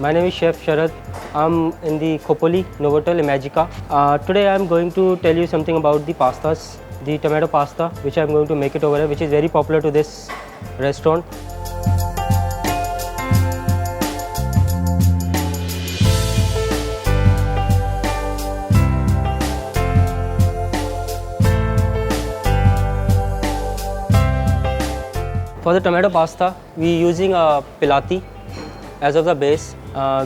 My name is Chef Sharad. I'm in the Khopoli Novotel Imagica. Today I'm going to tell you something about the pastas, the tomato pasta, which I'm going to make it over here, which is very popular to this restaurant. For the tomato pasta, we're using a pilati as of the base.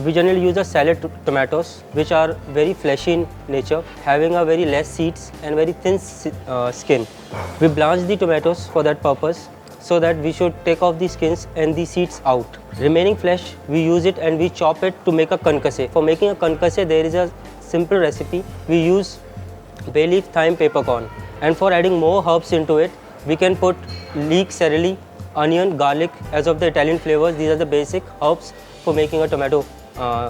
We generally use the salad tomatoes, which are very fleshy in nature, having a very less seeds and very thin skin. We blanch the tomatoes for that purpose, so that we should take off the skins and the seeds out. Remaining flesh, we use it and we chop it to make a concasse. For making a concasse, there is a simple recipe. We use bay leaf, thyme, peppercorn, and for adding more herbs into it, we can put leek, celery, onion, garlic. As of the Italian flavors, these are the basic herbs for making a tomato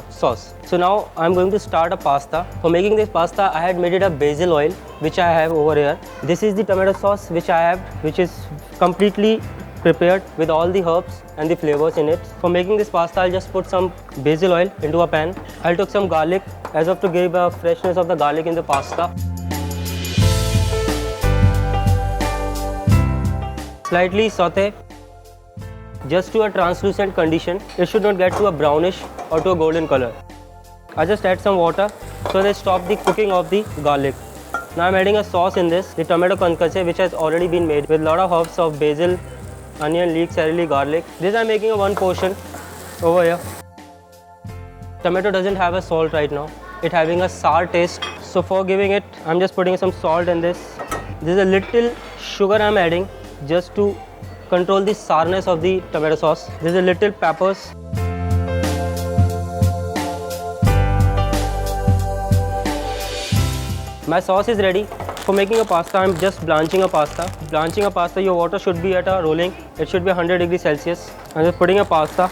sauce. So now I'm going to start a pasta. For making this pasta, I had made it a basil oil, which I have over here. This is the tomato sauce which I have, which is completely prepared with all the herbs and the flavors in it. For making this pasta, I'll just put some basil oil into a pan. I'll take some garlic, as of to give a freshness of the garlic in the pasta. Slightly saute just to a translucent condition. It should not get to a brownish or to a golden color. I just add some water so they stop the cooking of the garlic. Now I'm adding a sauce in this, the tomato concasse, which has already been made with a lot of herbs of basil, onion, leek, celery, garlic. This I'm making a one portion over here. Tomato doesn't have a salt right now. It having a sour taste. So for giving it, I'm just putting some salt in this. This is a little sugar I'm adding just to control the sourness of the tomato sauce. This is a little peppers. My sauce is ready. For making a pasta, I'm just blanching a pasta. Blanching a pasta, your water should be at a rolling. It should be 100 degrees Celsius. I'm just putting a pasta.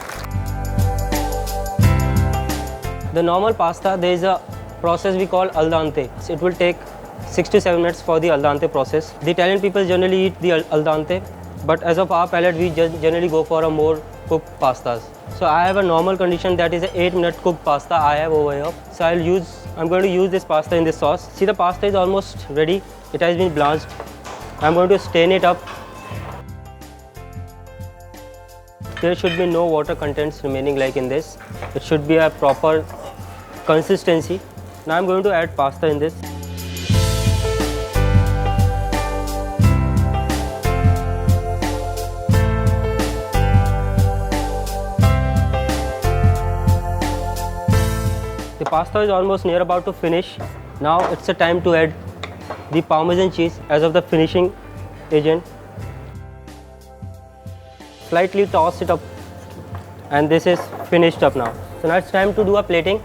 The normal pasta, there is a process we call al dente. It will take 6 to 7 minutes for the al dente process. The Italian people generally eat the al dente, but as of our palate, we generally go for a more cooked pastas. So I have a normal condition, that is a 8-minute cooked pasta I have over here. So I'm going to use this pasta in this sauce. See, the pasta is almost ready. It has been blanched. I'm going to stain it up. There should be no water contents remaining like in this. It should be a proper consistency. Now I'm going to add pasta in this. The pasta is almost near about to finish. Now it's the time to add the Parmesan cheese as of the finishing agent. Slightly toss it up, and this is finished up now. So now it's time to do a plating.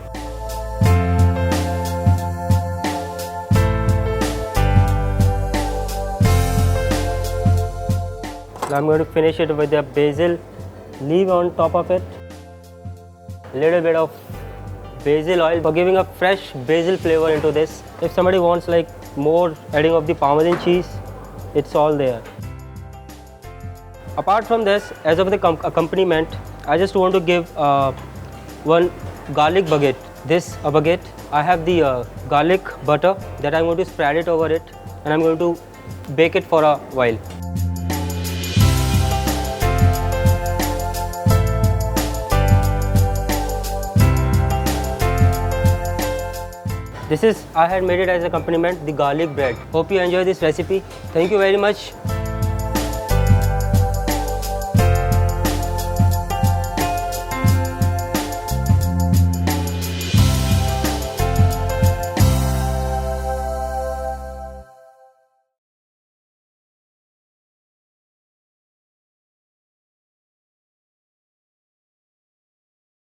Now I'm going to finish it with the basil leaf on top of it. A little bit of basil oil for giving a fresh basil flavor into this. If somebody wants like more adding of the Parmesan cheese, it's all there. Apart from this, as of the accompaniment, I just want to give one garlic baguette. This a baguette. I have the garlic butter that I'm going to spread it over it, and I'm going to bake it for a while. I had made it as an accompaniment, the garlic bread. Hope you enjoy this recipe. Thank you very much.